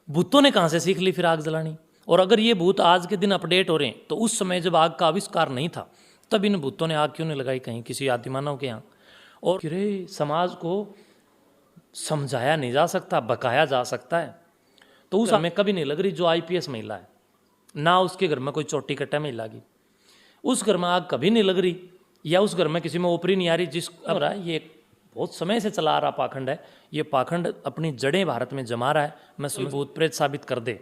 भूतों ने कहाँ से सीख ली फिर आग जलानी? और अगर ये भूत आज के दिन अपडेट हो रहे हैं तो उस समय जब आग का आविष्कार नहीं था तब इन भूतों ने आग क्यों नहीं लगाई कहीं किसी आदिमानव के यहाँ? और फिर समाज को समझाया नहीं जा सकता, बकाया जा सकता है, तो उस हमें कभी नहीं लग रही जो आईपीएस महिला है, ना उसके घर में कोई चोटी कट्टा महिला की, उस घर में आग कभी नहीं लग रही, या उस घर में किसी में ओपरी नहीं आ रही। जिस अब रहा है ये बहुत समय से चला आ रहा पाखंड है, ये पाखंड अपनी जड़ें भारत में जमा रहा है। मैं भूत प्रेत साबित कर दे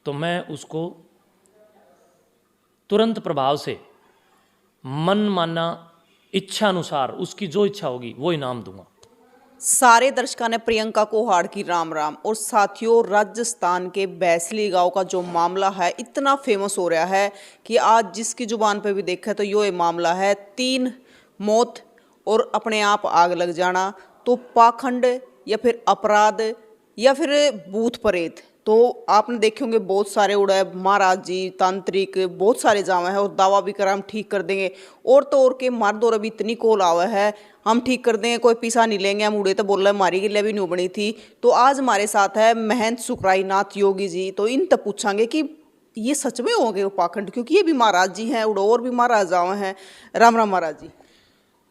तो मैं उसको तुरंत प्रभाव से मन माना इच्छा अनुसार उसकी जो इच्छा होगी वो इनाम दूंगा। सारे दर्शकों ने प्रियंका को हाड़ की राम राम। और साथियों, राजस्थान के बैसली गांव का जो मामला है इतना फेमस हो रहा है कि आज जिसकी जुबान पे भी देखा तो ये मामला है 3 मौत और अपने आप आग लग जाना। तो पाखंड या फिर अपराध या फिर भूत प्रेत तो आपने देखे होंगे बहुत सारे उड़े, महाराज जी, तांत्रिक बहुत सारे जावे हैं और दावा भी करा हम ठीक कर देंगे। और तो और के मर्द और अभी इतनी कॉल आवा है हम ठीक कर देंगे, कोई पैसा नहीं लेंगे, हम उड़े तो बोल रहे हमारी गिल्ले भी नहीं बनी थी। तो आज हमारे साथ है महंत सुखराई नाथ योगी जी। तो इन तक पूछांगे कि ये सच में होंगे वो पाखंड, क्योंकि ये भी महाराज जी हैं, उड़ो और भी महाराज जावे हैं। राम राम महाराज जी।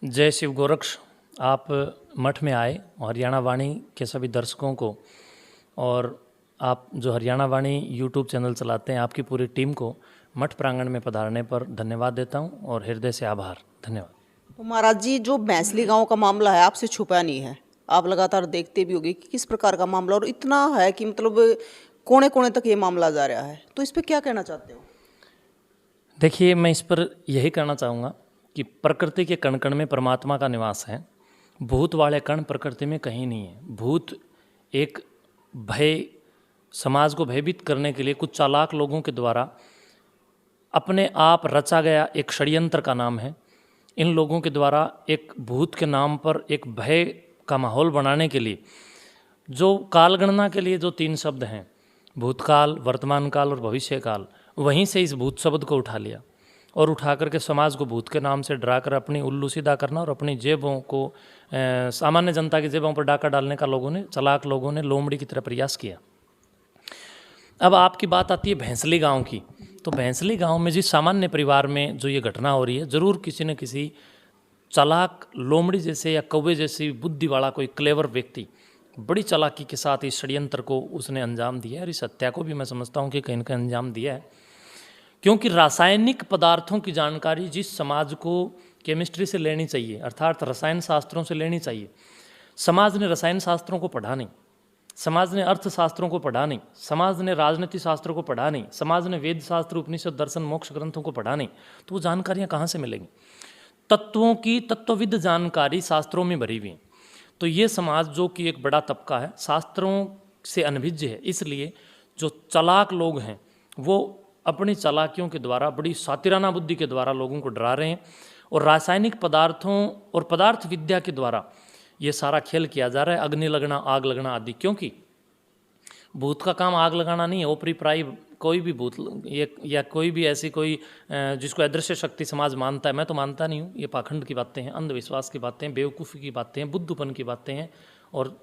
जय शिव गोरक्ष। आप मठ में आए, हरियाणा वाणी के सभी दर्शकों को और आप जो हरियाणा वाणी यूट्यूब चैनल चलाते हैं आपकी पूरी टीम को मठ प्रांगण में पधारने पर धन्यवाद देता हूं और हृदय से आभार। धन्यवाद। तो महाराज जी, जो बैसली गांव का मामला है आपसे छुपा नहीं है, आप लगातार देखते भी होंगे कि किस प्रकार का मामला और इतना है कि मतलब कोने कोने तक ये मामला जा रहा है। तो इस पर क्या कहना चाहते हो? देखिए, मैं इस पर यही कहना चाहूँगा कि प्रकृति के कण कण में परमात्मा का निवास है। भूत वाले कण प्रकृति में कहीं नहीं है। भूत एक भय, समाज को भयभीत करने के लिए कुछ चालाक लोगों के द्वारा अपने आप रचा गया एक षड्यंत्र का नाम है। इन लोगों के द्वारा एक भूत के नाम पर एक भय का माहौल बनाने के लिए जो कालगणना के लिए जो 3 शब्द हैं, भूतकाल, वर्तमान काल और भविष्य काल, वहीं से इस भूत शब्द को उठा लिया और उठा करके समाज को भूत के नाम से डरा कर अपनी उल्लू सीधा करना और अपनी जेबों को सामान्य जनता की जेबों पर डाका डालने का चालाक लोगों ने लोमड़ी की तरह प्रयास किया। अब आपकी बात आती है भैंसली गांव की। तो भैंसली गांव में जिस सामान्य परिवार में जो ये घटना हो रही है, ज़रूर किसी न किसी चालाक लोमड़ी जैसे या कौवे जैसी बुद्धि वाला कोई क्लेवर व्यक्ति बड़ी चालाकी के साथ इस षड्यंत्र को उसने अंजाम दिया है। और इस हत्या को भी मैं समझता हूँ कि कहीं ना कहीं अंजाम दिया है, क्योंकि रासायनिक पदार्थों की जानकारी जिस समाज को केमिस्ट्री से लेनी चाहिए, अर्थात रसायन शास्त्रों से लेनी चाहिए, समाज ने रसायन शास्त्रों को पढ़ा नहीं, समाज ने अर्थशास्त्रों को पढ़ा नहीं, समाज ने राजनीति शास्त्रों को पढ़ा नहीं, समाज ने वेद शास्त्र, उपनिषद, दर्शन, मोक्ष ग्रंथों को पढ़ा नहीं, तो वो जानकारियाँ कहाँ से मिलेंगी? तत्वों की तत्वविद जानकारी शास्त्रों में भरी हुई है। तो ये समाज जो कि एक बड़ा तबका है, शास्त्रों से अनभिज्ञ है, इसलिए जो चालाक लोग हैं वो अपनी चालाकियों के द्वारा, बड़ी सातिराना बुद्धि के द्वारा लोगों को डरा रहे हैं और रासायनिक पदार्थों और पदार्थ विद्या के द्वारा ये सारा खेल किया जा रहा है, अग्नि लगना, आग लगना आदि। क्योंकि भूत का काम आग लगाना नहीं है। ओपरी प्राई कोई भी भूत या कोई भी ऐसी कोई जिसको अदृश्य शक्ति समाज मानता है, मैं तो मानता नहीं हूँ, ये पाखंड की बातें हैं, अंधविश्वास की बातें हैं, बेवकूफ़ी की बातें हैं, बुद्धूपन की बातें हैं और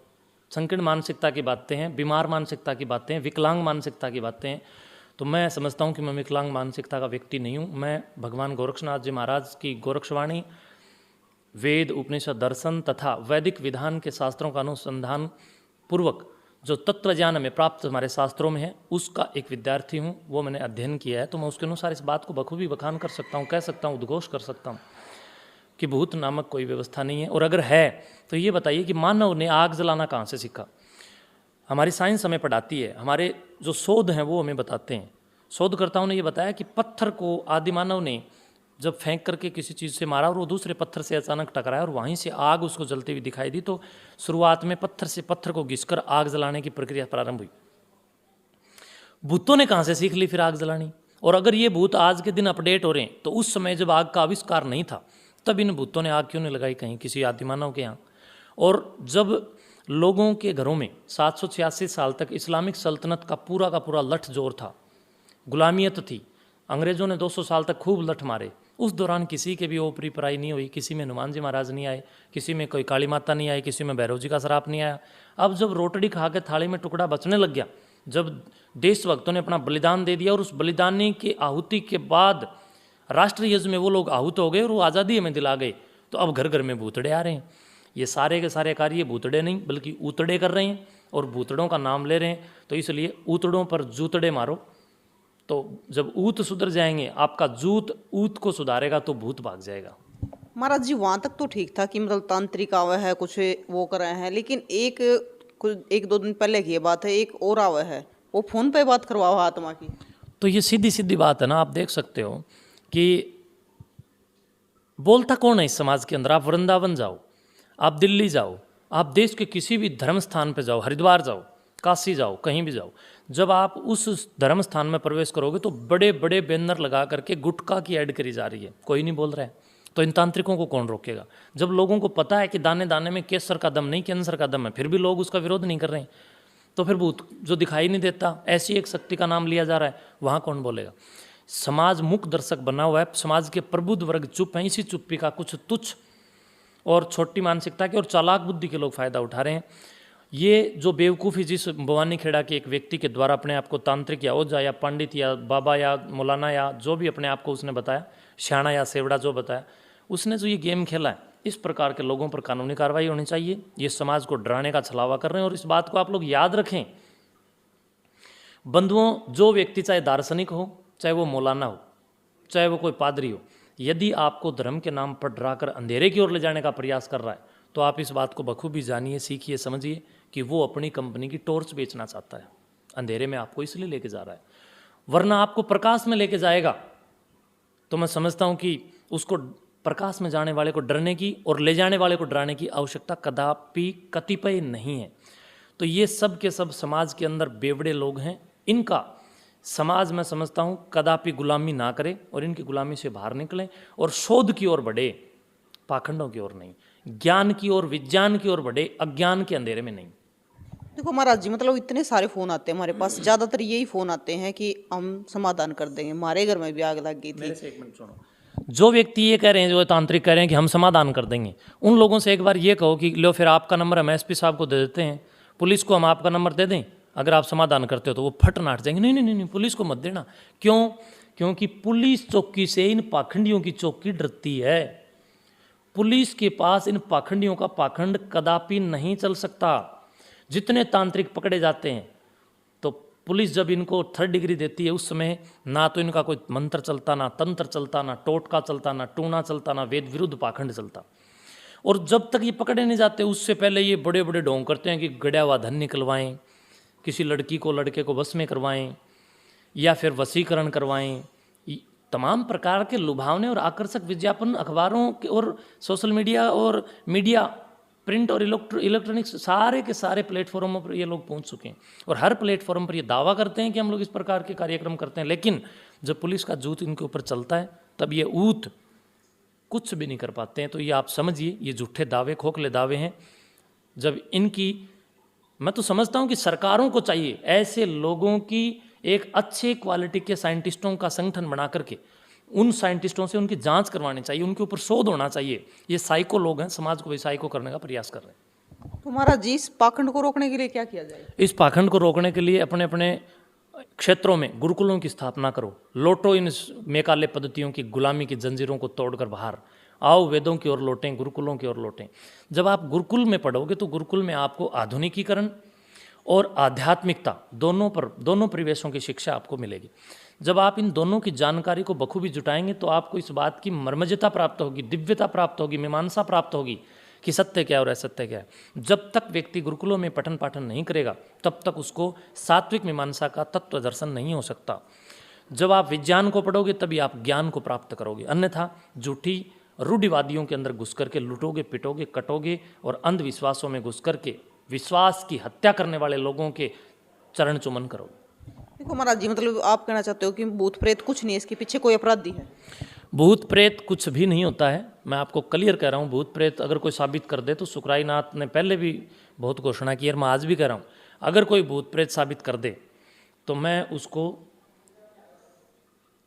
संकीर्ण मानसिकता की बातें हैं, बीमार मानसिकता की बातें हैं, विकलांग मानसिकता की बातें हैं। तो मैं समझता हूँ कि मैं विकलांग मानसिकता का व्यक्ति नहीं हूँ। मैं भगवान गोरक्षनाथ जी महाराज की गोरक्षवाणी, वेद, उपनिषद, दर्शन तथा वैदिक विधान के शास्त्रों का अनुसंधान पूर्वक जो तत्व ज्ञान में प्राप्त हमारे शास्त्रों में है उसका एक विद्यार्थी हूँ। वो मैंने अध्ययन किया है, तो मैं उसके अनुसार इस बात को बखूबी बखान कर सकता हूँ, कह सकता हूँ, उद्घोष कर सकता हूँ कि भूत नामक कोई व्यवस्था नहीं है। और अगर है तो ये बताइए कि मानव ने आग जलाना कहाँ से सीखा? हमारी साइंस हमें पढ़ाती है, हमारे जो शोध हैं वो हमें बताते हैं। शोधकर्ताओं ने ये बताया कि पत्थर को आदिमानव ने जब फेंक करके किसी चीज़ से मारा और वो दूसरे पत्थर से अचानक टकराया और वहीं से आग उसको जलती हुई दिखाई दी, तो शुरुआत में पत्थर से पत्थर को घिसकर आग जलाने की प्रक्रिया प्रारंभ हुई। भूतों ने कहाँ से सीख ली फिर आग जलानी? और अगर ये भूत आज के दिन अपडेट हो रहे हैं तो उस समय जब आग का आविष्कार नहीं था तब इन भूतों ने आग क्यों नहीं लगाई कहीं किसी आदिमानव के यहाँ? और जब लोगों के घरों में 786 साल तक इस्लामिक सल्तनत का पूरा लठ जोर था, गुलामियत थी, अंग्रेज़ों ने 200 साल तक खूब लठ मारे, उस दौरान किसी के भी ओपरी पराई नहीं हुई, किसी में हनुमान जी महाराज नहीं आए, किसी में कोई काली माता नहीं आई, किसी में भैरव जी का श्राप नहीं आया। अब जब रोटड़ी खा के थाली में टुकड़ा बचने लग गया जब देशभक्तों ने अपना बलिदान दे दिया और उस बलिदानी की आहुति के बाद राष्ट्रीय यज्ञ में वो लोग आहूत हो गए और वो आज़ादी हमें दिला गए, तो अब घर घर में भूतड़े आ रहे हैं। ये सारे के सारे कार्य भूतड़े नहीं बल्कि ऊतड़े कर रहे हैं और भूतड़ों का नाम ले रहे हैं। तो इसलिए ऊतड़ों पर जूतड़े मारो, तो जब ऊत सुधर जाएंगे, आपका जूत ऊत को सुधारेगा तो भूत भाग जाएगा। महाराज जी वहां तक तो ठीक था कि मतलब तांत्रिक आवे है, कुछ वो कर रहे हैं, लेकिन एक दो दिन पहले की ये बात है, एक और आवे है, वो फोन पे बात करवाओ आत्मा की। तो ये सीधी सीधी बात है ना, आप देख सकते हो कि बोलता कौन है इस समाज के अंदर। आप वृंदावन जाओ, आप दिल्ली जाओ, आप देश के किसी भी धर्म स्थान पे जाओ, हरिद्वार जाओ, काशी जाओ, कहीं भी जाओ, जब आप उस धर्म स्थान में प्रवेश करोगे तो बड़े बड़े बैनर लगा करके गुटखा की ऐड करी जा रही है, कोई नहीं बोल रहा है। तो इन तांत्रिकों को कौन रोकेगा? जब लोगों को पता है कि दाने दाने में केसर का दम नहीं, कैंसर का दम है, फिर भी लोग उसका विरोध नहीं कर रहे हैं, तो फिर भूत जो दिखाई नहीं देता, ऐसी एक शक्ति का नाम लिया जा रहा है, वहाँ कौन बोलेगा? समाज मुख दर्शक बना हुआ है, समाज के प्रबुद्ध वर्ग चुप हैं। इसी चुप्पी का कुछ तुच्छ और छोटी मानसिकता के और चालाक बुद्धि के लोग फायदा उठा रहे हैं। ये जो बेवकूफ़ी जिस भवानी खेड़ा के एक व्यक्ति के द्वारा अपने आप को तांत्रिक या ओझा या पंडित या बाबा या मौलाना या जो भी अपने आप को उसने बताया, श्याणा या सेवड़ा जो बताया, उसने जो ये गेम खेला है, इस प्रकार के लोगों पर कानूनी कार्रवाई होनी चाहिए। ये समाज को डराने का छलावा कर रहे हैं। और इस बात को आप लोग याद रखें बंधुओं, जो व्यक्ति चाहे दार्शनिक हो, चाहे वो मौलाना हो, चाहे वो कोई पादरी हो, यदि आपको धर्म के नाम पर डराकर अंधेरे की ओर ले जाने का प्रयास कर रहा है, तो आप इस बात को बखूबी जानिए, सीखिए, समझिए कि वो अपनी कंपनी की टॉर्च बेचना चाहता है। अंधेरे में आपको इसलिए लेके जा रहा है, वरना आपको प्रकाश में लेके जाएगा। तो मैं समझता हूँ कि उसको प्रकाश में जाने वाले को डरने की और ले जाने वाले को डराने की आवश्यकता कदापि कतिपय नहीं है। तो ये सब के सब समाज के अंदर बेवड़े लोग हैं। इनका समाज में समझता हूँ कदापि गुलामी ना करे और इनकी गुलामी से बाहर निकलें और शोध की ओर बढ़े, पाखंडों की ओर नहीं, ज्ञान की ओर, विज्ञान की ओर बढ़े, अज्ञान के अंधेरे में नहीं। देखो महाराज जी, मतलब इतने सारे फोन आते हैं हमारे पास, ज्यादातर यही फोन आते हैं कि हम समाधान कर देंगे। हमारे घर में भी आग लग गई थी। मेरे से एक मिनट सुनो। जो व्यक्ति ये कह रहे हैं, जो तांत्रिक कह रहे हैं कि हम समाधान कर देंगे, उन लोगों से एक बार ये कहो कि लो फिर आपका नंबर हम एसपी साहब को दे देते हैं, पुलिस को हम आपका नंबर दे दें, अगर आप समाधान करते हो तो वो फट नाट जाएंगे। नहीं नहीं नहीं नहीं, पुलिस को मत देना। क्यों? क्योंकि पुलिस चौकी से इन पाखंडियों की चौकी डरती है। पुलिस के पास इन पाखंडियों का पाखंड कदापि नहीं चल सकता। जितने तांत्रिक पकड़े जाते हैं तो पुलिस जब इनको 3rd डिग्री देती है, उस समय ना तो इनका कोई मंत्र चलता, ना तंत्र चलता, ना टोटका चलता, ना टूना चलता, ना वेद विरुद्ध पाखंड चलता। और जब तक ये पकड़े नहीं जाते, उससे पहले ये बड़े बड़े ढोंग करते हैं कि गड़ा हुआ धन निकलवाएं, किसी लड़की को लड़के को बस में करवाएं या फिर वशीकरण करवाएं। तमाम प्रकार के लुभावने और आकर्षक विज्ञापन अखबारों के और सोशल मीडिया और मीडिया, प्रिंट और इलेक्ट्रॉनिक्स, सारे के सारे प्लेटफॉर्मों पर ये लोग पहुंच चुके हैं। और हर प्लेटफॉर्म पर ये दावा करते हैं कि हम लोग इस प्रकार के कार्यक्रम करते हैं, लेकिन जब पुलिस का जूत इनके ऊपर चलता है तब ये ऊत कुछ भी नहीं कर पाते हैं। तो ये आप समझिए, ये झूठे दावे, खोखले दावे हैं। जब इनकी, मैं तो समझता हूं कि सरकारों को चाहिए ऐसे लोगों की एक अच्छे क्वालिटी के साइंटिस्टों का संगठन बना करके उन साइंटिस्टों से उनकी जांच करवानी चाहिए, उनके ऊपर शोध होना चाहिए। ये साइको लोग हैं, समाज को भी साइको करने का प्रयास कर रहे हैं। तो महाराज जी, इस पाखंड को रोकने के लिए क्या किया जाए? इस पाखंड को रोकने के लिए अपने अपने क्षेत्रों में गुरुकुलों की स्थापना करो। लौटो इन मेकाले पद्धतियों की गुलामी की जंजीरों को तोड़कर बाहर आओ, वेदों की ओर लौटें, गुरुकुलों की ओर लौटें। जब आप गुरुकुल में पढ़ोगे तो गुरुकुल में आपको आधुनिकीकरण और आध्यात्मिकता दोनों परिवेशों की शिक्षा आपको मिलेगी। जब आप इन दोनों की जानकारी को बखूबी जुटाएंगे तो आपको इस बात की मर्मजता प्राप्त होगी, दिव्यता प्राप्त होगी, मीमांसा प्राप्त होगी कि सत्य क्या है और असत्य क्या है। जब तक व्यक्ति गुरुकुलों में पठन पाठन नहीं करेगा तब तक उसको सात्विक मीमांसा का तत्व दर्शन नहीं हो सकता। जब आप विज्ञान को पढ़ोगे तभी आप ज्ञान को प्राप्त करोगे, अन्यथा झूठी रूढ़िवादियों के अंदर घुस करके लुटोगे, पिटोगे, कटोगे और अंधविश्वासों में घुस करके विश्वास की हत्या करने वाले लोगों के चरण चुमन करोगे। देखो महाराज जी, मतलब आप कहना चाहते हो कि भूत प्रेत कुछ नहीं है, इसके पीछे कोई अपराधी है? भूत प्रेत कुछ भी नहीं होता है। मैं आपको क्लियर कह रहा हूँ, भूत प्रेत अगर कोई साबित कर दे तो सुकराई नाथ ने पहले भी बहुत घोषणा की और मैं आज भी कह रहा हूँ, अगर कोई भूत प्रेत साबित कर दे तो मैं उसको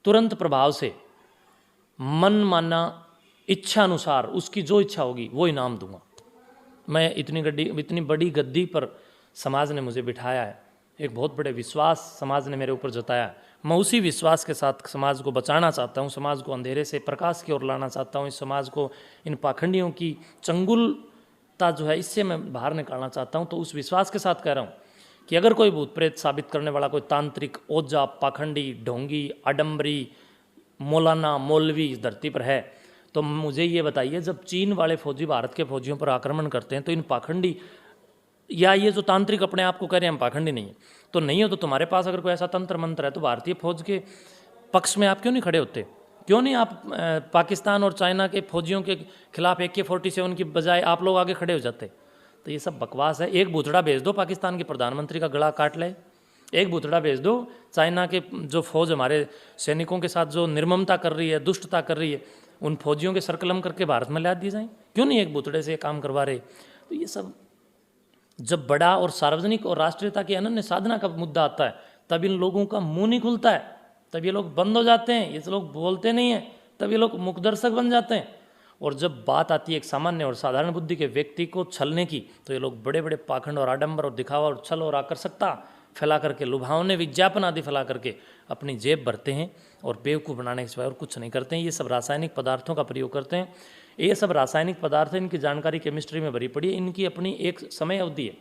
तुरंत प्रभाव से मन माना इच्छा अनुसार उसकी जो इच्छा होगी वो इनाम दूंगा। मैं इतनी बड़ी गद्दी पर समाज ने मुझे बिठाया है एक बहुत बड़े विश्वास समाज ने मेरे ऊपर जताया। मैं उसी विश्वास के साथ समाज को बचाना चाहता हूँ, समाज को अंधेरे से प्रकाश की ओर लाना चाहता हूँ, इस समाज को इन पाखंडियों की चंगुलता जो है इससे मैं बाहर निकालना चाहता हूँ। तो उस विश्वास के साथ कह रहा हूँ कि अगर कोई भूत प्रेत साबित करने वाला कोई तांत्रिक, ओझा, पाखंडी, ढोंगी, आडम्बरी, मौलाना, मौलवी इस धरती पर है तो मुझे ये बताइए, जब चीन वाले फौजी भारत के फौजियों पर आक्रमण करते हैं तो इन पाखंडी या ये जो तांत्रिक अपने आप को कह रहे हैं हम पाखंडी नहीं है, तो नहीं हो तो तुम्हारे पास अगर कोई ऐसा तंत्र मंत्र है तो भारतीय फौज के पक्ष में आप क्यों नहीं खड़े होते? क्यों नहीं आप पाकिस्तान और चाइना के फौजियों के खिलाफ AK-47 की बजाय आप लोग आगे खड़े हो जाते? तो ये सब बकवास है। एक भूतड़ा भेज दो, पाकिस्तान के प्रधानमंत्री का गला काट ले। एक भूतड़ा भेज दो, चाइना के जो फौज हमारे सैनिकों के साथ जो निर्ममता कर रही है, दुष्टता कर रही है, उन फौजियों के सर्कलम करके भारत में ला दिए जाएं। क्यों नहीं एक भूतड़े से काम करवा रहे? तो ये सब जब बड़ा और सार्वजनिक और राष्ट्रीयता की अनन्य साधना का मुद्दा आता है तब इन लोगों का मुंह नहीं खुलता है, तब ये लोग बंद हो जाते हैं, ये लोग बोलते नहीं हैं, तब ये लोग मुखदर्शक बन जाते हैं। और जब बात आती है एक सामान्य और साधारण बुद्धि के व्यक्ति को छलने की तो ये लोग बड़े बड़े पाखंड और आडंबर और दिखावा और छल और आकर्षकता फैला करके, लुभावने विज्ञापन आदि फैला करके अपनी जेब भरते हैं और बेवकूफ़ बनाने के सिवाय और कुछ नहीं करते हैं। ये सब रासायनिक पदार्थों का प्रयोग करते हैं। ये सब रासायनिक पदार्थ, इनकी जानकारी केमिस्ट्री में भरी पड़ी है, इनकी अपनी एक समय अवधि है।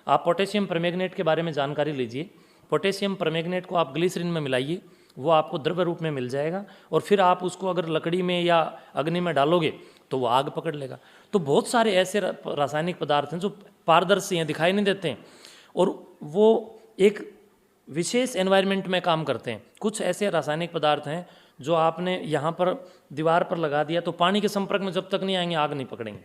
आप पोटेशियम परमैंगनेट के बारे में जानकारी लीजिए। पोटेशियम परमैंगनेट को आप ग्लिसरीन में मिलाइए, वो आपको द्रव्य रूप में मिल जाएगा और फिर आप उसको अगर लकड़ी में या अग्नि में डालोगे तो वो आग पकड़ लेगा। तो बहुत सारे ऐसे रासायनिक पदार्थ हैं जो पारदर्शी हैं, दिखाई नहीं देते हैं और वो एक विशेष एनवायरनमेंट में काम करते हैं। कुछ ऐसे रासायनिक पदार्थ हैं जो आपने यहाँ पर दीवार पर लगा दिया तो पानी के संपर्क में जब तक नहीं आएंगे आग नहीं पकड़ेंगे।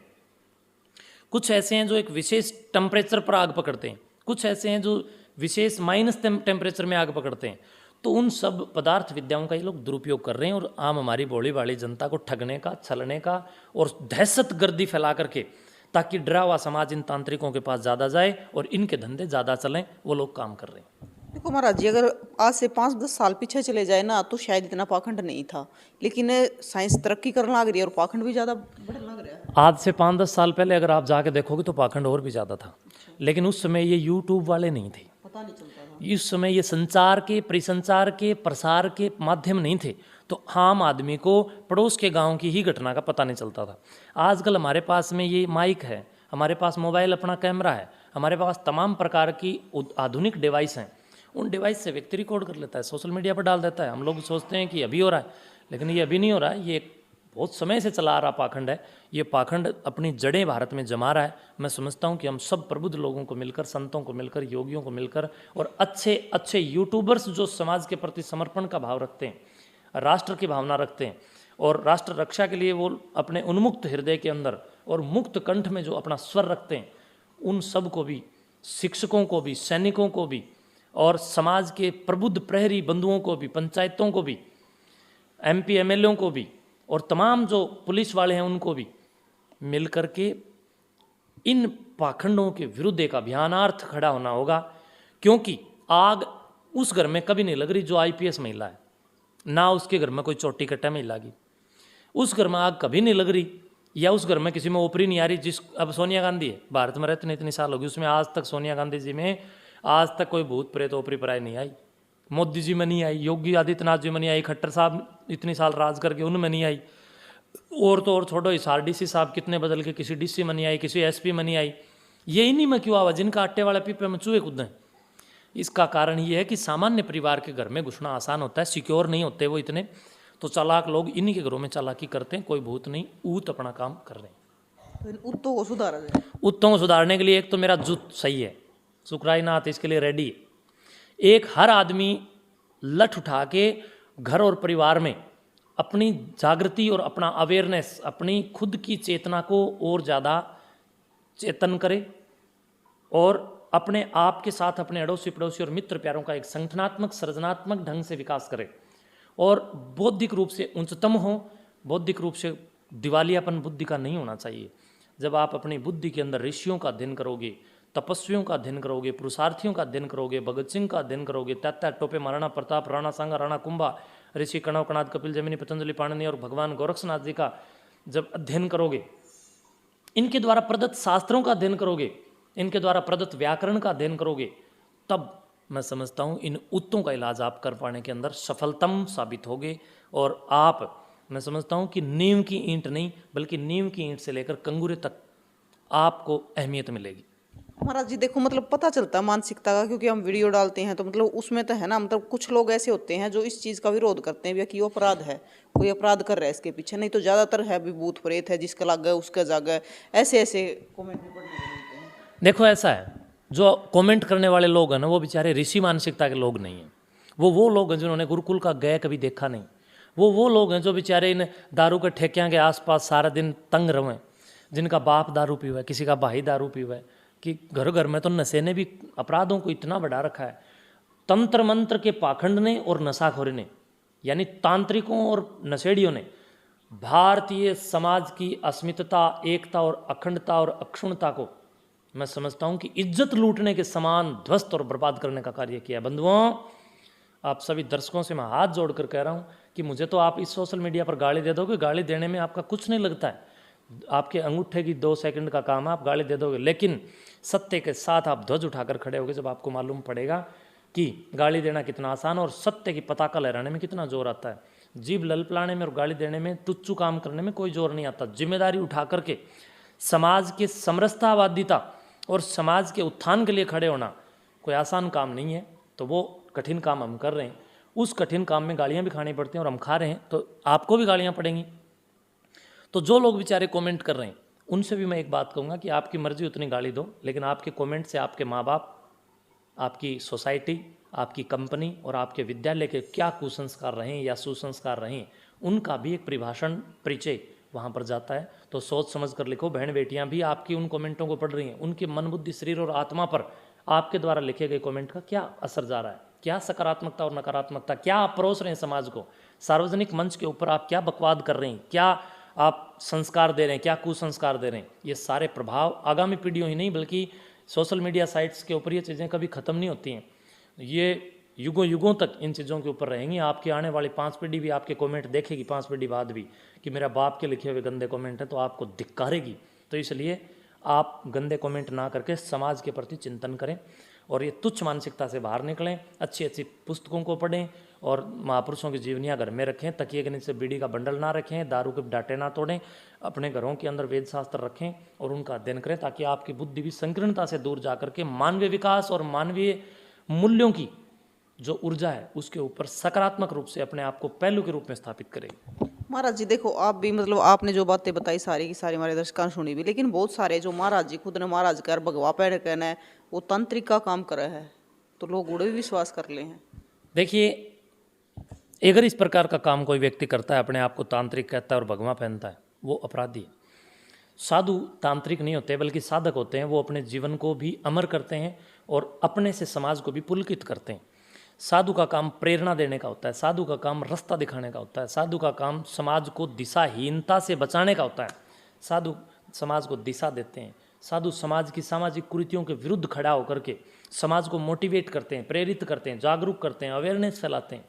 कुछ ऐसे हैं जो एक विशेष टेम्परेचर पर आग पकड़ते हैं, कुछ ऐसे हैं जो विशेष माइनस टेम्परेचर में आग पकड़ते हैं। तो उन सब पदार्थ विद्याओं का ये लोग दुरुपयोग कर रहे हैं और आम हमारी भोली भाली जनता को ठगने का, छलने का और दहशत गर्दी फैला करके, ताकि डरा हुआ समाज इन तांत्रिकों के पास ज़्यादा जाए और इनके धंधे ज़्यादा चलें, वो लोग काम कर रहे हैं। देखो महाराज जी, अगर आज से 5-10 साल पीछे चले जाए ना तो शायद इतना पाखंड नहीं था, लेकिन साइंस तरक्की करने लग रही है और पाखंड भी ज़्यादा बढ़ने लग रहा है। आज से 5-10 साल पहले अगर आप जाके देखोगे तो पाखंड और भी ज़्यादा था, लेकिन उस समय ये यूट्यूब वाले नहीं थे, पता नहीं चलता था। इस समय ये संचार के, परिसंचार के, प्रसार के माध्यम नहीं थे, तो आम आदमी को पड़ोस के गांव की ही घटना का पता नहीं चलता था। आजकल हमारे पास में ये माइक है, हमारे पास मोबाइल अपना कैमरा है, हमारे पास तमाम प्रकार की आधुनिक डिवाइस हैं। उन डिवाइस से व्यक्ति रिकॉर्ड कर लेता है, सोशल मीडिया पर डाल देता है। हम लोग सोचते हैं कि अभी हो रहा है, लेकिन ये अभी नहीं हो रहा है, ये बहुत समय से चला आ रहा पाखंड है। ये पाखंड अपनी जड़ें भारत में जमा रहा है। मैं समझता हूँ कि हम सब प्रबुद्ध लोगों को मिलकर, संतों को मिलकर, योगियों को मिलकर और अच्छे अच्छे यूट्यूबर्स जो समाज के प्रति समर्पण का भाव रखते हैं, राष्ट्र की भावना रखते हैं और राष्ट्र रक्षा के लिए वो अपने उन्मुक्त हृदय के अंदर और मुक्त कंठ में जो अपना स्वर रखते हैं, उन सब को भी, शिक्षकों को भी, सैनिकों को भी और समाज के प्रबुद्ध प्रहरी बंधुओं को भी, पंचायतों को भी, MP MLA को भी और तमाम जो पुलिस वाले हैं उनको भी मिल करके इन पाखंडों के विरुद्ध एक अभियानार्थ खड़ा होना होगा। क्योंकि आग उस घर में कभी नहीं लग रही जो IPS महिला है, ना उसके घर में कोई चोटी कट्टा महिला की, उस घर में आग कभी नहीं लग रही, या उस घर में किसी में ओपरी नहीं आ रही। जिस अब सोनिया गांधी है, भारत में रहते इतनी साल होगी, उसमें आज तक सोनिया गांधी जी में आज तक कोई भूत प्रेत ओपरी पराई नहीं आई। मोदी जी में नहीं आई, योगी आदित्यनाथ जी में नहीं आई, खट्टर साहब इतनी साल राज करके उनमें नहीं आई, और तो और छोड़ो, इस RDC साहब कितने बदल के किसी DC में नहीं आई, किसी SP में नहीं आई। ये इन्हीं में क्यों आवा जिनका आटे वाले पीपे में चूहे कूदें। इसका कारण ये है कि सामान्य परिवार के घर में घुसना आसान होता है, सिक्योर नहीं होते वो इतने, तो चालाक लोग इन्हीं के घरों में चालाकी करते हैं। कोई भूत नहीं, ऊत अपना काम कर रहे हैं। उत्तों को सुधारा जाए, उत्तों को सुधारने के लिए एक तो मेरा जुट सही है, शुक्राईनाथ इसके लिए रेडी है। एक हर आदमी लठ उठा के घर और परिवार में अपनी जागृति और अपना अवेयरनेस, अपनी खुद की चेतना को और ज़्यादा चेतन करे और अपने आप के साथ अपने अड़ोसी पड़ोसी और मित्र प्यारों का एक संगठनात्मक, सृजनात्मक ढंग से विकास करे और बौद्धिक रूप से उच्चतम हो। बौद्धिक रूप से दिवालियापन बुद्धि का नहीं होना चाहिए। जब आप अपनी बुद्धि के अंदर ऋषियों का अध्ययन करोगे, तपस्वियों का अध्ययन करोगे, पुरुषार्थियों का अध्ययन करोगे, भगत सिंह का अध्ययन करोगे, तात्या टोपे, महाराणा प्रताप, राणा सांगा, राणा कुंभा, ऋषि कणव, कणाद, कपिल, जैमिनी, पतंजलि, पाणिनि और भगवान गोरक्षनाथ जी का जब अध्ययन करोगे, इनके द्वारा प्रदत्त शास्त्रों का अध्ययन करोगे, इनके द्वारा प्रदत्त व्याकरण का अध्ययन करोगे, तब मैं समझता हूँ इन उत्तों का इलाज आप कर पाने के अंदर सफलतम साबित होगे। और आप, मैं समझता हूँ कि नींव की ईंट नहीं बल्कि नींव की ईंट से लेकर कंगूरे तक आपको अहमियत मिलेगी। महाराज जी देखो मतलब पता चलता है मानसिकता का, क्योंकि हम वीडियो डालते हैं तो मतलब उसमें तो है ना, मतलब कुछ लोग ऐसे होते हैं जो इस चीज़ का विरोध करते हैं भैया कि वो अपराध है, कोई अपराध कर रहा है इसके पीछे, नहीं तो ज़्यादातर है भी भूत प्रेत है, जिसका लग गया उसका जाग गया, ऐसे ऐसे कमेंट भी पढ़ने को मिलते हैं। देखो ऐसा है, जो कमेंट करने वाले लोग हैं ना वो बेचारे ऋषि मानसिकता के लोग नहीं हैं। वो लोग हैं जिन्होंने गुरुकुल का गया कभी देखा नहीं। वो लोग हैं जो बेचारे इन दारू के ठेकियाँ के आसपास सारा दिन तंग रहे, जिनका बाप दारू पीवा है, किसी का भाई दारू पीवा है, कि घर घर में तो नशे ने भी अपराधों को इतना बढ़ा रखा है। तंत्र मंत्र के पाखंड ने और नशाखोरी ने, यानी तांत्रिकों और नशेड़ियों ने भारतीय समाज की अस्मितता, एकता और अखंडता और अक्षुण्णता को, मैं समझता हूं कि इज्जत लूटने के समान ध्वस्त और बर्बाद करने का कार्य किया। बंधुओं, आप सभी दर्शकों से मैं हाथ जोड़कर कह रहा हूं कि मुझे तो आप इस सोशल मीडिया पर गाली दे दोगे, गाली देने में आपका कुछ नहीं लगता है, आपके अंगूठे की 2 सेकंड का काम है, आप गाली दे दोगे, लेकिन सत्य के साथ आप ध्वज उठाकर खड़े होगे जब आपको मालूम पड़ेगा कि गाली देना कितना आसान और सत्य की पताका लहराने में कितना जोर आता है। जीभ ललपलाने में और गाली देने में, तुच्छु काम करने में कोई जोर नहीं आता। जिम्मेदारी उठा करके समाज के समरसतावादिता और समाज के उत्थान के लिए खड़े होना कोई आसान काम नहीं है। तो वो कठिन काम हम कर रहे हैं, उस कठिन काम में गालियाँ भी खानी पड़ती हैं और हम खा रहे हैं, तो आपको भी गालियाँ पड़ेंगी। तो जो लोग बेचारे कमेंट कर रहे हैं उनसे भी मैं एक बात कहूँगा कि आपकी मर्जी उतनी गाली दो, लेकिन आपके कमेंट से आपके माँ बाप, आपकी सोसाइटी, आपकी कंपनी और आपके विद्यालय के क्या कुसंस्कार रहे हैं या सुसंस्कार रहे हैं, उनका भी एक परिभाषण परिचय वहाँ पर जाता है। तो सोच समझ कर लिखो। बहन बेटियाँ भी आपकी उन कमेंटों को पढ़ रही हैं, उनके मन बुद्धि शरीर और आत्मा पर आपके द्वारा लिखे गए कमेंट का क्या असर जा रहा है, क्या सकारात्मकता और नकारात्मकता, क्या आप परोस रहे हैं समाज को, सार्वजनिक मंच के ऊपर आप क्या बकवाद कर रहे हैं, क्या आप संस्कार दे रहे हैं, क्या कुसंस्कार दे रहे हैं। ये सारे प्रभाव आगामी पीढ़ियों ही नहीं बल्कि सोशल मीडिया साइट्स के ऊपर ये चीज़ें कभी ख़त्म नहीं होती हैं, ये युगों युगों तक इन चीज़ों के ऊपर रहेंगी। आपकी आने वाली 5 पीढ़ी भी आपके कमेंट देखेगी, 5 पीढ़ी बाद भी, कि मेरा बाप के लिखे हुए गंदे कमेंट हैं, तो आपको धिक्कारेगी। तो इसलिए आप गंदे कमेंट ना करके समाज के प्रति चिंतन करें और ये तुच्छ मानसिकता से बाहर निकलें, अच्छी अच्छी पुस्तकों को पढ़ें और महापुरुषों की जीवनियाँ घर में रखें, तकिए के नीचे बीड़ी का बंडल ना रखें, दारू के डाटे ना तोड़ें, अपने घरों के अंदर वेद शास्त्र रखें और उनका अध्ययन करें, ताकि आपकी बुद्धि भी संकीर्णता से दूर जा करके मानवीय विकास और मानवीय मूल्यों की जो ऊर्जा है उसके ऊपर सकारात्मक रूप से अपने आप को पहलू के रूप में स्थापित करेगी। महाराज जी देखो आप भी मतलब आपने जो बातें बताई सारी की सारी हमारे दर्शकों ने सुनी भी, लेकिन बहुत सारे जो महाराज जी खुद ने महाराज कर भगवा पैर कहना है वो तांत्रिक का काम करे है, तो लोग उड़े भी विश्वास कर ले हैं। देखिए, अगर इस प्रकार का काम कोई व्यक्ति करता है, अपने आप को तांत्रिक कहता है और भगवा पहनता है, वो अपराधी है। साधु तांत्रिक नहीं होते बल्कि साधक होते हैं। वो अपने जीवन को भी अमर करते हैं और अपने से समाज को भी पुलकित करते हैं। साधु का काम प्रेरणा देने का होता है, साधु का काम रास्ता दिखाने का होता है, साधु का काम समाज को दिशाहीनता से बचाने का होता है। साधु समाज को दिशा देते हैं, साधु समाज की सामाजिक कुरीतियों के विरुद्ध खड़ा होकर के समाज को मोटिवेट करते हैं, प्रेरित करते हैं, जागरूक करते हैं, अवेयरनेस फैलाते हैं।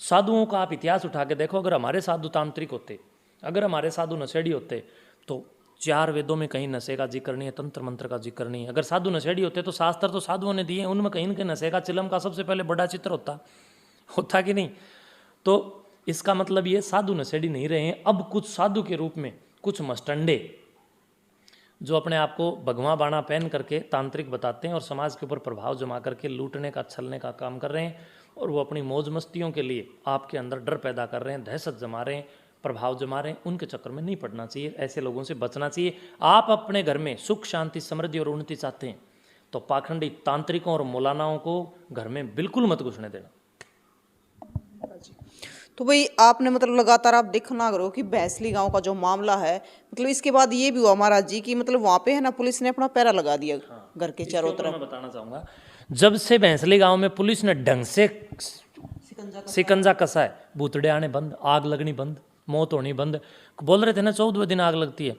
साधुओं का आप इतिहास उठा के देखो, अगर हमारे साधु तांत्रिक होते, अगर हमारे साधु नशेड़ी होते, तो 4 वेदों में कहीं नशे का जिक्र नहीं है, तंत्र मंत्र का जिक्र नहीं है। अगर साधु नशेड़ी होते तो शास्त्र तो साधुओं ने दिए, उनमें कहीं न कहीं नशे का चिलम का सबसे पहले बड़ा चित्र होता कि नहीं। तो इसका मतलब ये साधु नशेड़ी नहीं रहे हैं। अब कुछ साधु के रूप में कुछ मस्टंडे जो अपने आप को भगवा बाणा पहन करके तांत्रिक बताते हैं और समाज के ऊपर प्रभाव जमा करके लूटने का, छलने का काम कर रहे हैं, और वो अपनी मौज मस्तियों के लिए आपके अंदर डर पैदा कर रहे हैं, दहशत जमा रहे हैं, प्रभाव जमा रहे हैं। उनके चक्कर में नहीं पड़ना चाहिए, ऐसे लोगों से बचना चाहिए। आप अपने घर में सुख शांति समृद्धि और उन्नति चाहते हैं तो पाखंडी तांत्रिकों और मौलानाओं को घर में बिल्कुल मत घुसने देना। तो भाई आपने मतलब लगातार आप देखना करो कि भैंसली गांव का जो मामला है, मतलब इसके बाद ये भी हुआ महाराज जी कि मतलब वहाँ पे है ना पुलिस ने अपना पैरा लगा दिया घर के चारों तरफ। मैं बताना चाहूँगा, जब से भैंसली गांव में पुलिस ने ढंग से सिकंजा कसा है, भूतड़े आने बंद, आग लगनी बंद, मौत होनी बंद। बोल रहे थे ना 14वें दिन आग लगती है।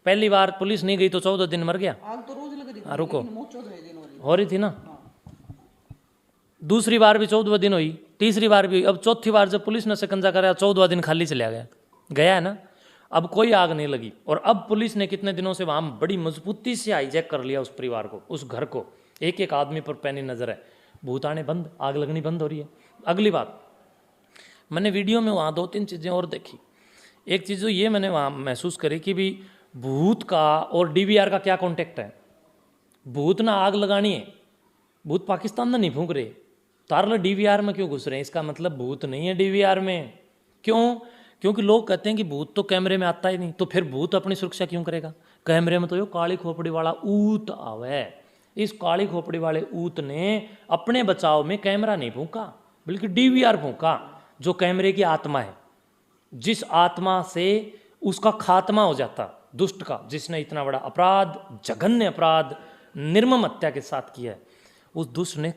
पहली बार पुलिस नहीं गई तो 14 दिन मर गया। आग तो रोज लग रही थी, रुको, मौत 14वें दिन हो रही थी ना। दूसरी बार भी 14वें दिन हुई, तीसरी बार भी, अब चौथी बार जब पुलिस ने शिकंजा कराया 14वां दिन खाली चला गया है ना। अब कोई आग नहीं लगी। और अब पुलिस ने कितने दिनों से वहाँ बड़ी मजबूती से हाईजैक कर लिया उस परिवार को, उस घर को। एक एक आदमी पर पैनी नजर है। भूत आने बंद, आग लगनी बंद हो रही है। अगली बात, मैंने वीडियो में वहाँ 2-3 चीज़ें और देखी। एक चीज़ जो ये मैंने वहाँ महसूस करी कि भी भूत का और डीवीआर का क्या कॉन्टेक्ट है। भूत ना आग लगानी है, भूत पाकिस्तान में नहीं फूंक रहे, तारल डीवीआर में क्यों घुस रहे हैं? इसका मतलब भूत नहीं है डीवीआर में। क्यों? क्योंकि लोग कहते हैं कि भूत तो कैमरे में आता ही नहीं, तो फिर भूत अपनी सुरक्षा क्यों करेगा? कैमरे में तो यो काली खोपड़ी वाला ऊत आवे, इस काली खोपड़ी वाले ऊत ने अपने बचाव में कैमरा नहीं फूंका, बल्कि डीवीआर फूंका, जो कैमरे की आत्मा है, जिस आत्मा से उसका खात्मा हो जाता दुष्ट का, जिसने इतना बड़ा अपराध, जघन्य अपराध, निर्मम हत्या के साथ किया है, उस दुष्ट ने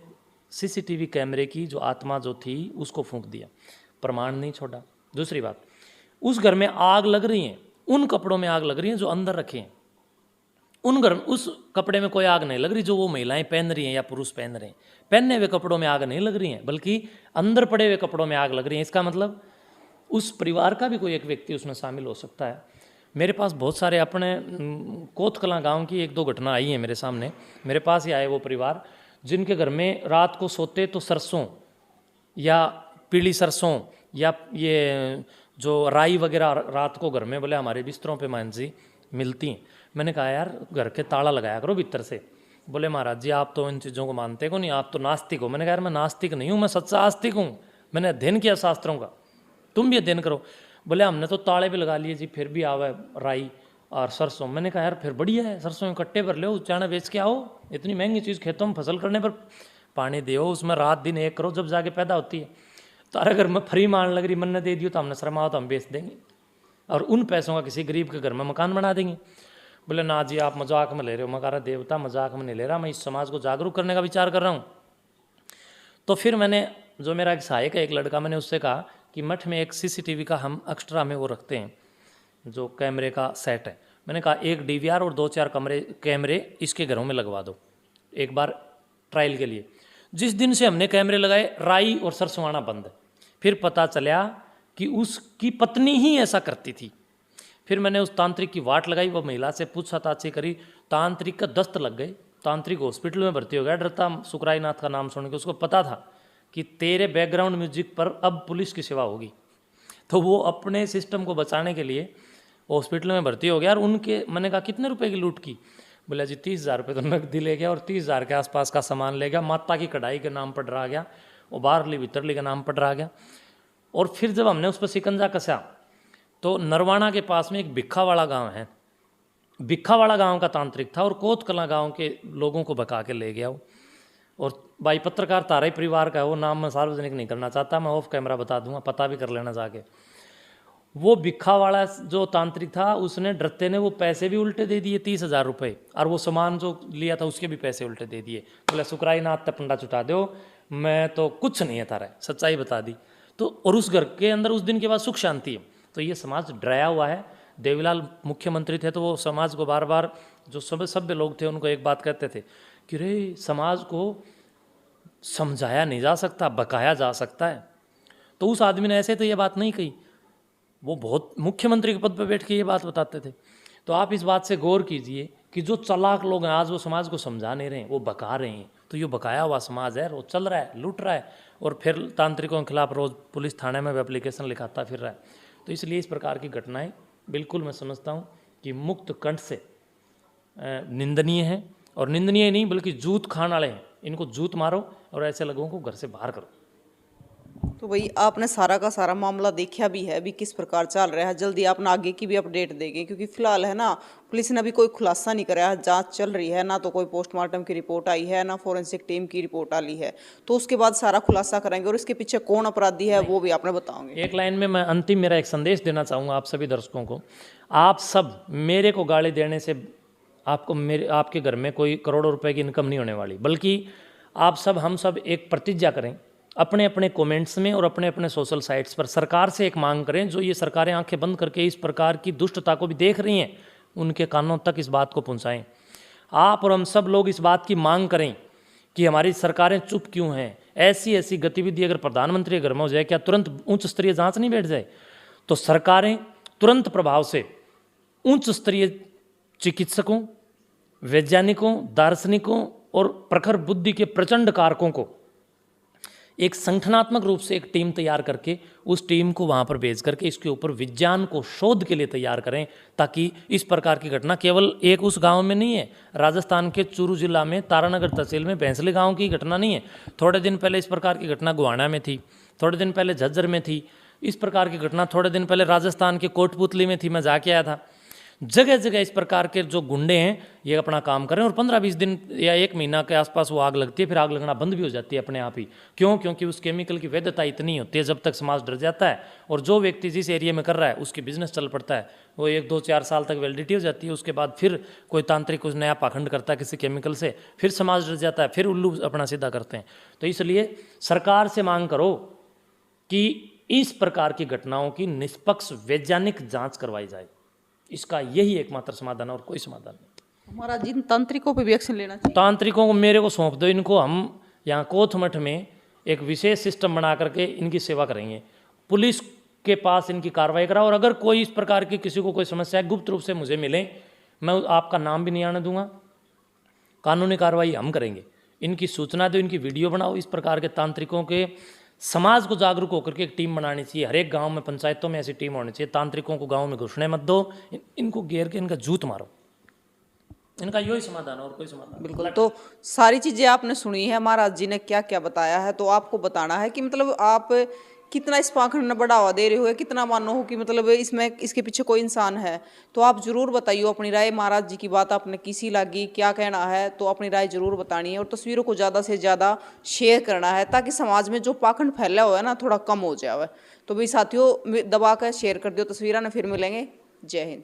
सीसीटीवी कैमरे की जो आत्मा जो थी उसको फूंक दिया, प्रमाण नहीं छोड़ा। दूसरी बात, उस घर में आग लग रही है, उन कपड़ों में आग लग रही है जो अंदर रखे हैं, उस कपड़े में कोई आग नहीं लग रही जो वो महिलाएं पहन रही हैं या पुरुष पहन रहे हैं। पहने हुए कपड़ों में आग नहीं लग रही है, बल्कि अंदर पड़े हुए कपड़ों में आग लग रही है। इसका मतलब उस परिवार का भी कोई एक व्यक्ति उसमें शामिल हो सकता है। मेरे पास बहुत सारे अपने कोतकला गांव की 1-2 घटना आई है मेरे सामने। मेरे पास ही आए वो परिवार जिनके घर में रात को सोते तो सरसों या पीली सरसों या ये जो राई वगैरह रात को घर में बोले हमारे बिस्तरों पे मान जी मिलती हैं। मैंने कहा यार घर के ताला लगाया करो भीतर से। बोले महाराज जी आप तो इन चीज़ों को मानते को नहीं, आप तो नास्तिक हो। मैंने कहा यार मैं नास्तिक नहीं हूँ, मैं सच्चा आस्तिक हूँ, मैंने अध्ययन किया शास्त्रों का, तुम भी अध्ययन करो। बोले हमने तो ताले भी लगा लिए जी, फिर भी आवे राई और सरसों। मैंने कहा यार फिर बढ़िया है, सरसों में कट्टे भर लो, चाना बेच के आओ, इतनी महंगी चीज़ खेतों में फसल करने पर पानी दो, उसमें रात दिन एक करो, जब जाके पैदा होती है। तो अरे अगर मैं फ्री मान लग रही, मन ने दे दियो तो हमने शर्मा हो तो हम बेच देंगे और उन पैसों का किसी गरीब के घर में मकान बना देंगे। बोले ना जी आप मजाक में ले रहे हो। मैं कह रहा देवता मजाक में नहीं ले रहा, मैं इस समाज को जागरूक करने का विचार कर रहा हूँ। तो फिर मैंने, जो मेरा एक सहायक है एक लड़का, मैंने उससे कहा कि मठ में एक सीसीटीवी का हम एक्स्ट्रा में वो रखते हैं जो कैमरे का सेट है। मैंने कहा एक डीवीआर और 2-4 कैमरे इसके घरों में लगवा दो एक बार ट्रायल के लिए। जिस दिन से हमने कैमरे लगाए राई और सरसों आना बंद। फिर पता चला कि उसकी पत्नी ही ऐसा करती थी। फिर मैंने उस तांत्रिक की वाट लगाई, वो महिला से पूछताछ करी, तांत्रिक का दस्त लग गए, तांत्रिक हॉस्पिटल में भर्ती हो गया डरता। सुकराईनाथ का नाम सुन के उसको पता था कि तेरे बैकग्राउंड म्यूजिक पर अब पुलिस की सेवा होगी, तो वो अपने सिस्टम को बचाने के लिए हॉस्पिटल में भर्ती हो गया। और उनके, मैंने कहा कितने रुपए की लूट की? बोला जी 30,000 रुपये तो नकदी ले गया और 30,000 के आसपास का सामान ले गया। माता की कढ़ाई के नाम पर डरा गया, और बाहरली भीतरली के नाम पर डरा गया। और फिर जब हमने उस पर शिकंजा कसा तो नरवाणा के पास में एक भिक्खावाड़ा गांव है, भिक्खावाड़ा गांव का तांत्रिक था और कोतकला गांव के लोगों को भगा के ले गया वो। और भाई पत्रकार तारा ही परिवार का है, वो नाम मैं सार्वजनिक नहीं करना चाहता, मैं ऑफ कैमरा बता दूंगा, पता भी कर लेना जाके। वो भिक्खावाड़ा जो तांत्रिक था उसने डरते ने वो पैसे भी उल्टे दे दिए 30,000 रुपये, और वो सामान जो लिया था उसके भी पैसे उल्टे दे दिए। बोले सुकराईनाथ पंडा चुटा दो, मैं तो कुछ नहीं है तारा, सच्चाई बता दी। तो और उस घर के अंदर उस दिन के बाद सुख शांति है। तो ये समाज डराया हुआ है। देवीलाल मुख्यमंत्री थे तो वो समाज को बार बार, जो सभ्य लोग थे उनको एक बात कहते थे कि रे समाज को समझाया नहीं जा सकता, बकाया जा सकता है। तो उस आदमी ने ऐसे तो ये बात नहीं कही, वो बहुत मुख्यमंत्री के पद पर बैठ के ये बात बताते थे। तो आप इस बात से गौर कीजिए कि जो चालाक लोग हैं आज वो समाज को समझा नहीं रहे हैं, वो बका रहे हैं। तो ये बकाया हुआ समाज है, वो चल रहा है, लूट रहा है, और फिर तांत्रिकों के खिलाफ रोज पुलिस थाने में भी एप्लीकेशन लिखाता फिर रहा है। तो इसलिए इस प्रकार की घटनाएं बिल्कुल मैं समझता हूँ कि मुक्त कंठ से निंदनीय है, और निंदनीय नहीं बल्कि जूत खाने वाले हैं, इनको जूत मारो और ऐसे लोगों को घर से बाहर करो। तो भाई आपने सारा का सारा मामला देखा भी है, अभी किस प्रकार चल रहा है। जल्दी आपने आगे की भी अपडेट देंगे, क्योंकि फिलहाल है ना पुलिस ने अभी कोई खुलासा नहीं कराया, जांच चल रही है, ना तो कोई पोस्टमार्टम की रिपोर्ट आई है, ना फॉरेंसिक टीम की रिपोर्ट आई है। तो उसके बाद सारा खुलासा करेंगे और इसके पीछे कौन अपराधी है वो भी आपने बताओगे। एक लाइन में मैं अंतिम मेरा एक संदेश देना चाहूँगा आप सभी दर्शकों को। आप सब मेरे को गाली देने से आपके घर में कोई करोड़ों रुपए की इनकम नहीं होने वाली, बल्कि आप सब, हम सब एक प्रतिज्ञा करें अपने अपने कमेंट्स में और अपने अपने सोशल साइट्स पर, सरकार से एक मांग करें, जो ये सरकारें आंखें बंद करके इस प्रकार की दुष्टता को भी देख रही हैं, उनके कानों तक इस बात को पहुंचाएं। आप और हम सब लोग इस बात की मांग करें कि हमारी सरकारें चुप क्यों हैं। ऐसी ऐसी गतिविधि अगर प्रधानमंत्री के घर में हो जाए, क्या तुरंत उच्च स्तरीय जांच नहीं बैठ जाए? तो सरकारें तुरंत प्रभाव से उच्च स्तरीय चिकित्सकों, वैज्ञानिकों, दार्शनिकों और प्रखर बुद्धि के प्रचंड कारकों को एक संगठनात्मक रूप से एक टीम तैयार करके उस टीम को वहाँ पर भेज करके इसके ऊपर विज्ञान को शोध के लिए तैयार करें, ताकि इस प्रकार की घटना केवल एक उस गांव में नहीं है। राजस्थान के चूरू जिला में तारानगर तहसील में भैंसली गांव की घटना नहीं है, थोड़े दिन पहले इस प्रकार की घटना गोहाना में थी, थोड़े दिन पहले झज्जर में थी, इस प्रकार की घटना थोड़े दिन पहले राजस्थान के कोटपुतली में थी, मैं जाके आया था। जगह जगह इस प्रकार के जो गुंडे हैं ये अपना काम करें और 15-20 दिन या 1 महीना के आसपास वो आग लगती है, फिर आग लगना बंद भी हो जाती है अपने आप ही। क्यों? क्योंकि उस केमिकल की वैधता इतनी होती है जब तक समाज डर जाता है, और जो व्यक्ति जिस एरिया में कर रहा है उसकी बिजनेस चल पड़ता है, वो 1-2-4 साल तक वैलिडिटी हो जाती है। उसके बाद फिर कोई तांत्रिक कुछ नया पाखंड करता है किसी केमिकल से, फिर समाज डर जाता है, फिर उल्लू अपना सीधा करते हैं। तो इसलिए सरकार से मांग करो कि इस प्रकार की घटनाओं की निष्पक्ष वैज्ञानिक जांच करवाई जाए। इसका यही एकमात्र समाधान है और कोई समाधान नहीं। हमारा जिन तांत्रिकों पे भी एक्शन लेना चाहिए। तांत्रिकों को मेरे को सौंप दो, इनको हम यहाँ कोथमठ में एक विशेष सिस्टम बना करके इनकी सेवा करेंगे। पुलिस के पास इनकी कार्रवाई कराओ, और अगर कोई इस प्रकार की किसी को कोई समस्या है गुप्त रूप से मुझे मिले, मैं आपका नाम भी नहीं आने दूंगा, कानूनी कार्रवाई हम करेंगे। इनकी सूचना दो, इनकी वीडियो बनाओ। इस प्रकार के तांत्रिकों के समाज को जागरूक होकर के एक टीम बनानी चाहिए। हर एक गांव में, पंचायतों में ऐसी टीम होनी चाहिए। तांत्रिकों को गांव में घुसने मत दो, इनको घेर के इनका जूत मारो। इनका यही समाधान है और कोई समाधान। बिल्कुल। तो सारी चीजें आपने सुनी है, महाराज जी ने क्या क्या बताया है, तो आपको बताना है कि मतलब आप कितना इस पाखंड में बढ़ावा दे रहे हो, कितना मानो हो कि मतलब इसमें इसके पीछे कोई इंसान है। तो आप जरूर बताइए अपनी राय। महाराज जी की बात आपने किसी लगी, क्या कहना है, तो अपनी राय जरूर बतानी है और तस्वीरों को ज़्यादा से ज़्यादा शेयर करना है, ताकि समाज में जो पाखंड फैला हुआ है ना थोड़ा कम हो जाए। तो भाई साथियों, दबा कर शेयर कर दो तस्वीरें, फिर मिलेंगे। जय हिंद।